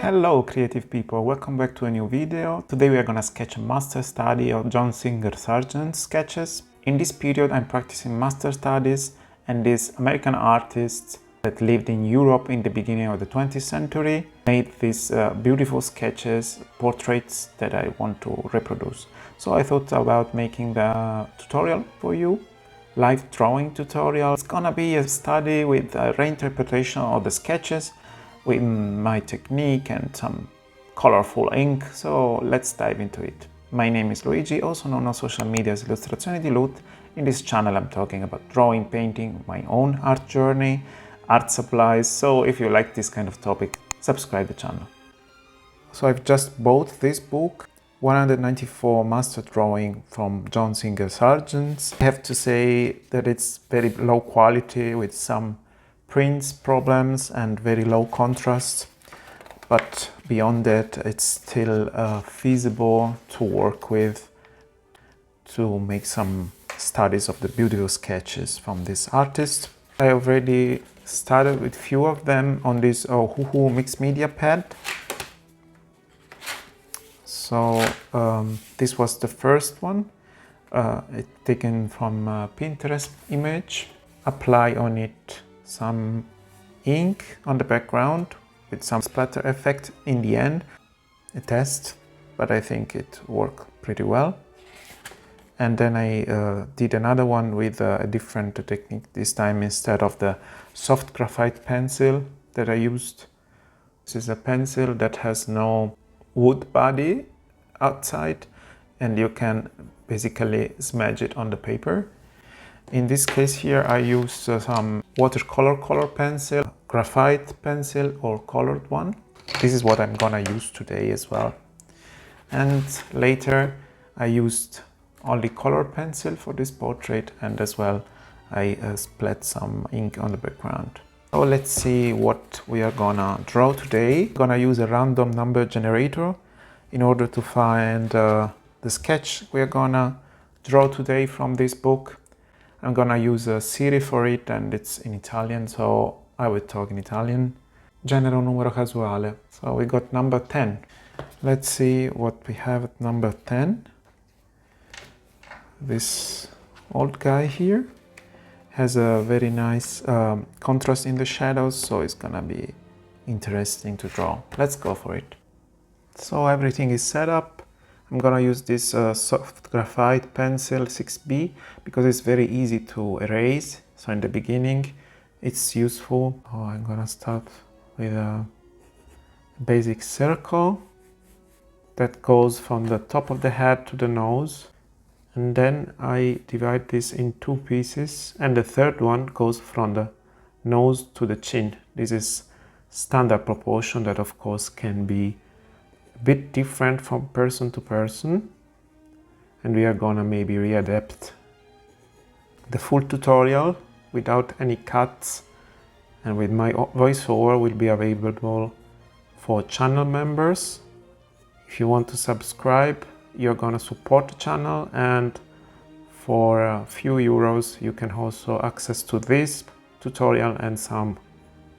Hello creative people, welcome back to a new video. Today we are gonna sketch a master study of John Singer Sargent's sketches. In this period I'm practicing master studies, and these American artists that lived in Europe in the beginning of the 20th century made these beautiful sketches, portraits that I want to reproduce. So I thought about making the tutorial for you, live drawing tutorial. It's gonna be a study with a reinterpretation of the sketches with my technique and some colorful ink, so let's dive into it. My name is Luigi, also known on social media as illustrazionidilut. In this channel I'm talking about drawing, painting, my own art journey, art supplies, so if you like this kind of topic, subscribe the channel. So I've just bought this book, 194 Master Drawing from John Singer Sargent. I have to say that it's very low quality with some prints problems and very low contrast, but beyond that it's still feasible to work with, to make some studies of the beautiful sketches from this artist. I already started with few of them on this Hoo mixed media pad. So this was the first one, it's taken from a Pinterest image. Apply on it some ink on the background with some splatter effect in the end. A test, but I think it worked pretty well. And then I did another one with a different technique this time. Instead of the soft graphite pencil that I used, this is a pencil that has no wood body outside, and you can basically smudge it on the paper. In this case here I used some watercolor color pencil, graphite pencil or colored one. This is what I'm gonna use today as well. And later I used only color pencil for this portrait, and as well I splat some ink on the background. So let's see what we are gonna draw today. I'm gonna use a random number generator in order to find the sketch we are gonna draw today from this book. I'm gonna use a Siri for it, and it's in Italian, so I will talk in Italian. Genera un numero casuale. So we got number 10. Let's see what we have at number 10. This old guy here has a very nice contrast in the shadows, so it's gonna be interesting to draw. Let's go for it. So everything is set up. I'm gonna use this soft graphite pencil 6B because it's very easy to erase. So in the beginning it's useful. I'm gonna start with a basic circle that goes from the top of the head to the nose, and then I divide this in two pieces, and the third one goes from the nose to the chin. This is standard proportion that of course can be a bit different from person to person, and we are gonna maybe readapt the full tutorial without any cuts, and with my voiceover will be available for channel members. If you want to subscribe, you're gonna support the channel, and for a few euros you can also access to this tutorial and some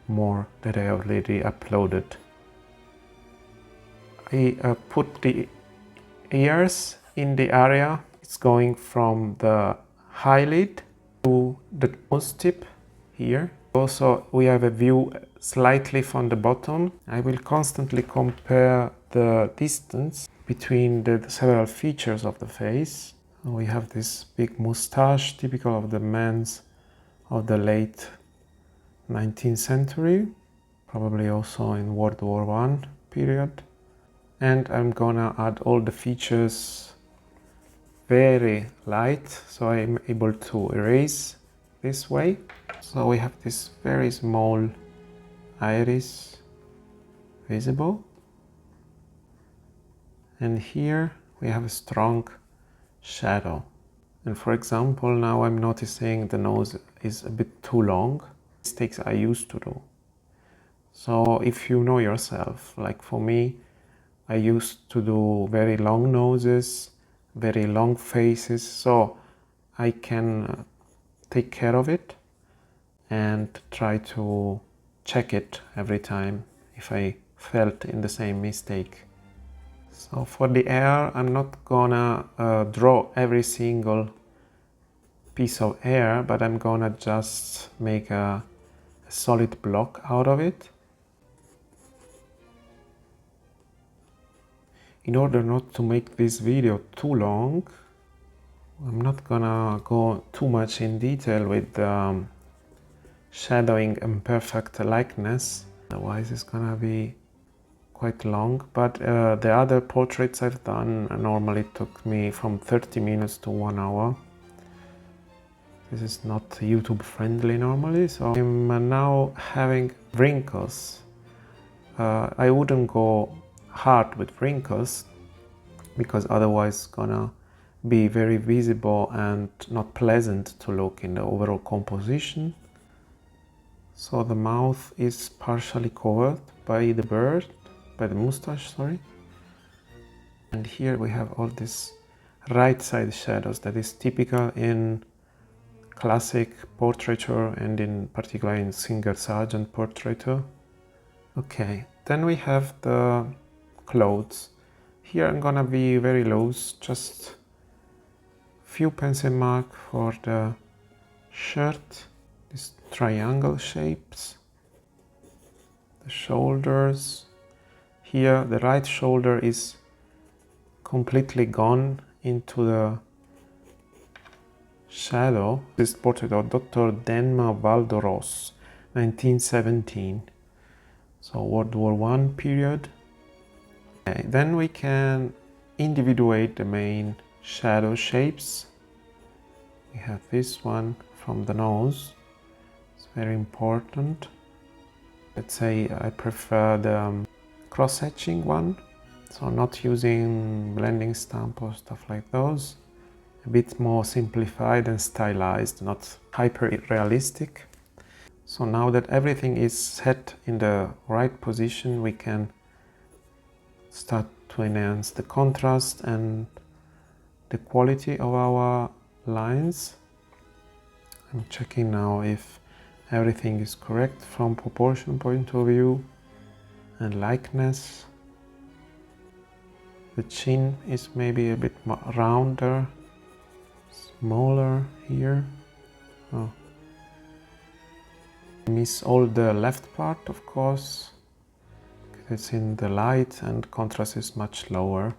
more that I already uploaded. I put the ears in the area. It's going from the eyelid to the nose tip here. Also, we have a view slightly from the bottom. I will constantly compare the distance between the several features of the face. We have this big mustache, typical of the men's of the late 19th century, probably also in World War I period. And I'm gonna add all the features very light, so I'm able to erase this way. So we have this very small iris visible, and here we have a strong shadow. And for example, now I'm noticing the nose is a bit too long. Mistakes I used to do. So if you know yourself, like for me, I used to do very long noses, very long faces, so I can take care of it and try to check it every time if I felt in the same mistake. So for the air, I'm not gonna draw every single piece of air, but I'm gonna just make a solid block out of it. In order not to make this video too long, I'm not gonna go too much in detail with shadowing and perfect likeness, otherwise it's gonna be quite long. But the other portraits I've done normally took me from 30 minutes to 1 hour. This is not YouTube friendly normally, so I'm now having wrinkles. I wouldn't go hard with wrinkles because otherwise it's gonna be very visible and not pleasant to look in the overall composition. So the mouth is partially covered by the bird, by the mustache, sorry. And here we have all these right side shadows that is typical in classic portraiture and in particular in Singer Sargent portraiture. Okay, then we have the clothes. Here I'm gonna be very loose, just few pencil mark for the shirt, these triangle shapes, the shoulders. Here the right shoulder is completely gone into the shadow. This portrait of Dr. Denma Valdoros, 1917, so World War I period. Okay, then we can individuate the main shadow shapes. We have this one from the nose, it's very important. Let's say I prefer the cross-hatching one, so not using blending stamp or stuff like those. A bit more simplified and stylized, not hyper realistic. So now that everything is set in the right position, we can start to enhance the contrast and the quality of our lines. I'm checking now if everything is correct from proportion point of view and likeness. The chin is maybe a bit more rounder, smaller here. Oh. Miss all the left part, of course. It's in the light and contrast is much lower.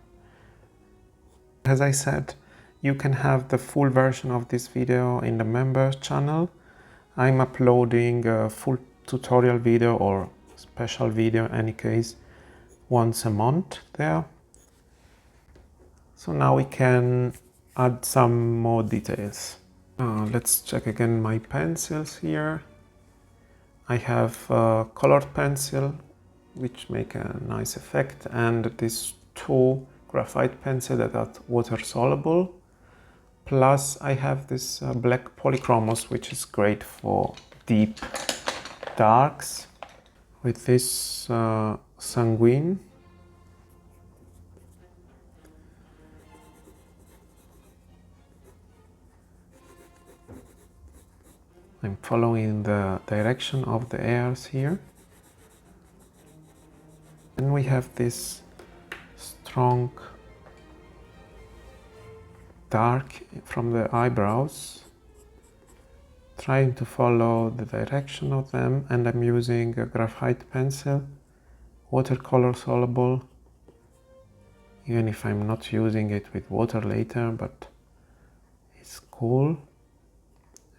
As I said, you can have the full version of this video in the members channel. I'm uploading a full tutorial video or special video in any case once a month there. So now we can add some more details. Let's check again my pencils here. I have a colored pencil which make a nice effect, and these two graphite pencils that are water soluble. Plus I have this black polychromos, which is great for deep darks. With this sanguine, I'm following the direction of the airs here. Then we have this strong dark from the eyebrows, trying to follow the direction of them, and I'm using a graphite pencil, watercolor soluble, even if I'm not using it with water later, but it's cool.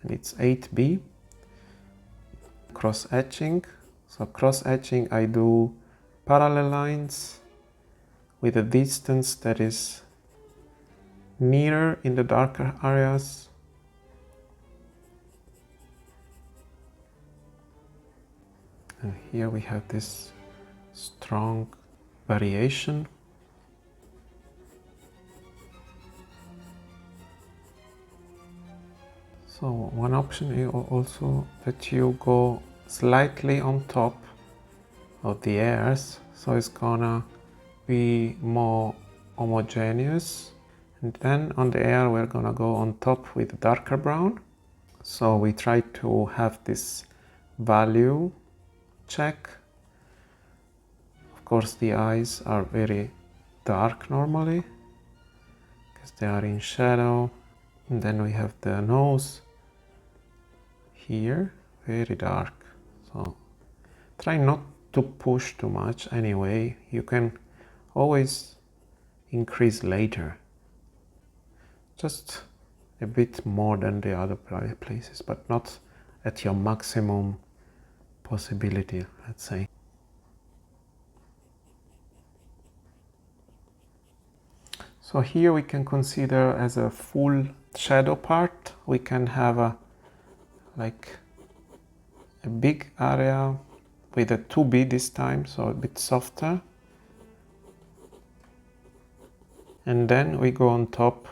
And it's 8B. Cross-hatching. So cross-hatching, I do parallel lines with a distance that is nearer in the darker areas. And here we have this strong variation. So one option is also that you go slightly on top of the airs, so it's gonna be more homogeneous. And then on the air we're gonna go on top with darker brown. So we try to have this value check. course, the eyes are very dark normally because they are in shadow. And then we have the nose here, very dark. So try not to push too much anyway. You can always increase later. Just a bit more than the other places, but not at your maximum possibility, let's say. So here we can consider as a full shadow part. We can have a big area with a 2B this time, so a bit softer. And then we go on top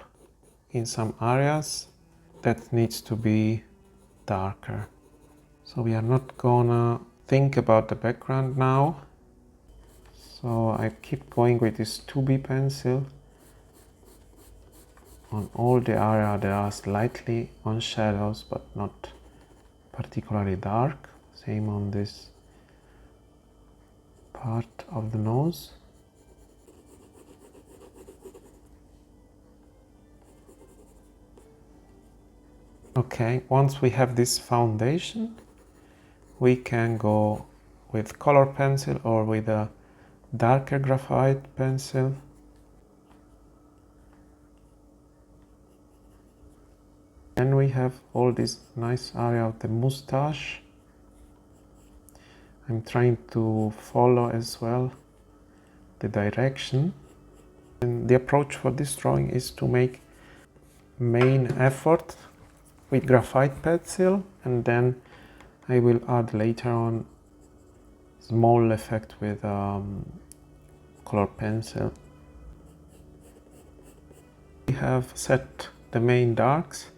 in some areas that needs to be darker. So we are not gonna think about the background now. So I keep going with this 2B pencil on all the area that are slightly on shadows but not particularly dark. Same on this part of the nose. Okay, once we have this foundation, we can go with color pencil or with a darker graphite pencil. Then we have all this nice area of the mustache. I'm trying to follow as well the direction. And the approach for this drawing is to make main effort with graphite pencil, and then I will add later on small effect with color pencil. We have set the main darks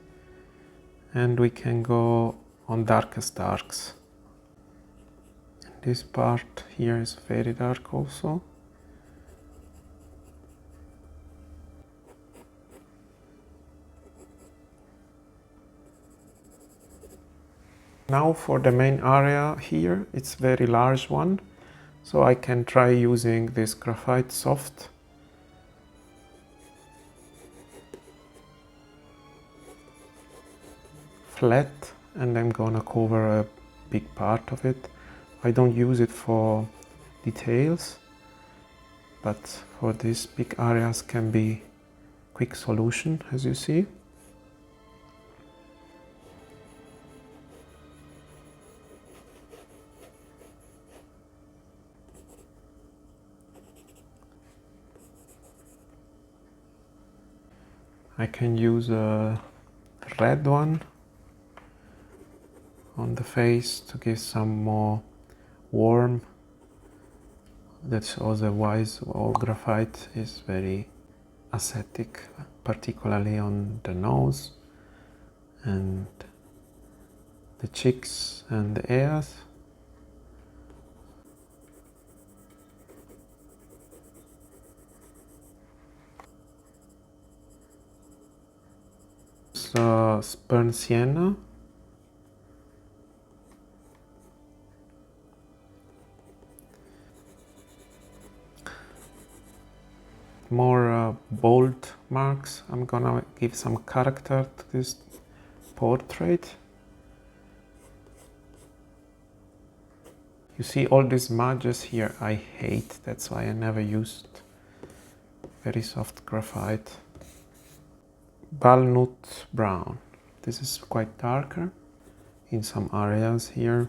and we can go on darkest darks. This part here is very dark also. Now for the main area here, it's a very large one, so I can try using this graphite soft. Flat, and I'm gonna cover a big part of it. I don't use it for details, but for these big areas can be quick solution, as you see. I can use a red one on the face to give some more warmth. That's otherwise all graphite is very aesthetic, particularly on the nose and the cheeks and the ears. So burnt sienna. More bold marks. I'm gonna give some character to this portrait. You see all these smudges here, I hate. That's why I never used very soft graphite. Walnut brown. This is quite darker in some areas here.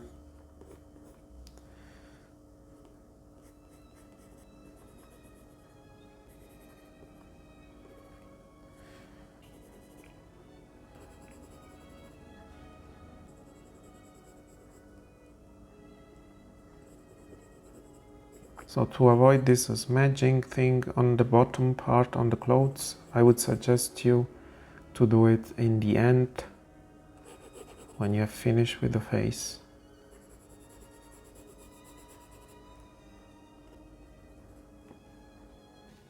So to avoid this smudging thing on the bottom part on the clothes, I would suggest you to do it in the end when you have finished with the face.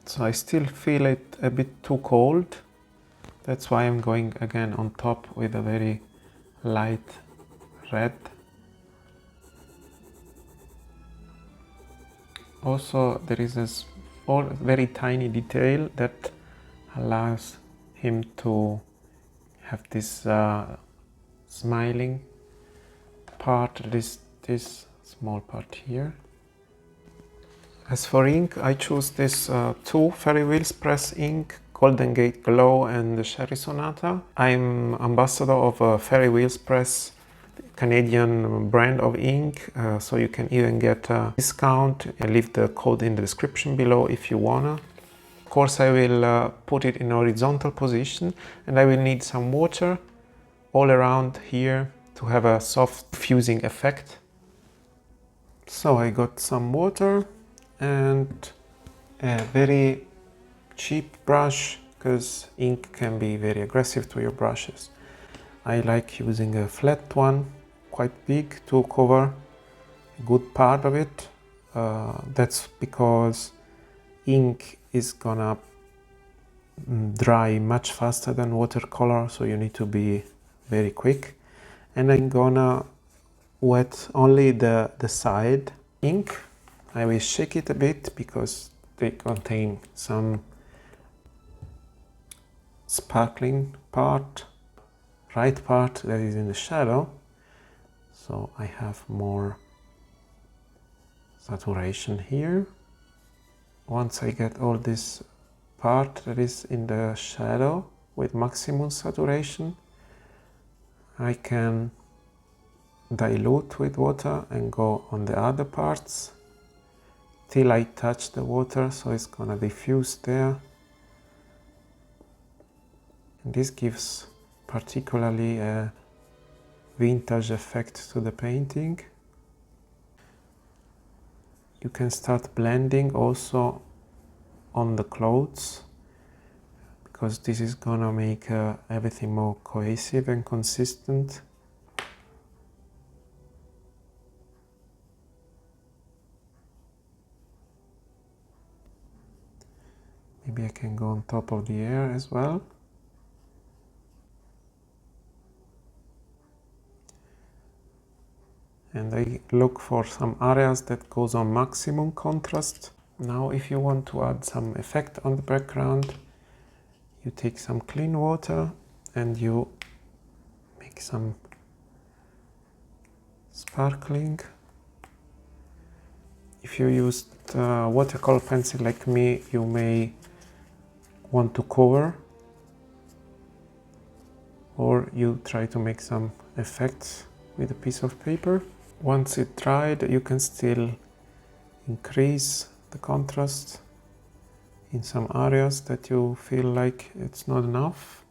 So I still feel it a bit too cold. That's why I'm going again on top with a very light red. Also, there is this very tiny detail that allows him to have this smiling part, this small part here. As for ink, I choose this two Ferry Wheels Press ink, Golden Gate Glow and the Sherry Sonata. I'm ambassador of Ferry Wheels Press, Canadian brand of ink, so you can even get a discount. I'll leave the code in the description below if you wanna. Of course, I will put it in horizontal position, and I will need some water all around here to have a soft fusing effect. So I got some water and a very cheap brush, because ink can be very aggressive to your brushes. I like using a flat one, quite big, to cover a good part of it. That's because ink is gonna dry much faster than watercolor, so you need to be very quick. And I'm gonna wet only the side ink. I will shake it a bit because they contain some sparkling part, right part that is in the shadow, so I have more saturation here. Once I get all this part that is in the shadow with maximum saturation, I can dilute with water and go on the other parts till I touch the water, so it's gonna diffuse there. And this gives particularly a vintage effect to the painting. You can start blending also on the clothes, because this is gonna make everything more cohesive and consistent. Maybe I can go on top of the air as well. And I look for some areas that goes on maximum contrast. Now, if you want to add some effect on the background, you take some clean water and you make some sparkling. If you used watercolor pencil like me, you may want to cover, or you try to make some effects with a piece of paper. Once it dried, you can still increase the contrast in some areas that you feel like it's not enough.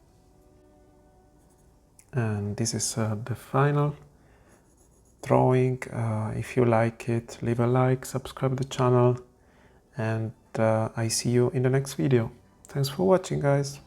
And this is the final drawing. If you like it, leave a like, subscribe to the channel, and I see you in the next video. Thanks for watching, guys.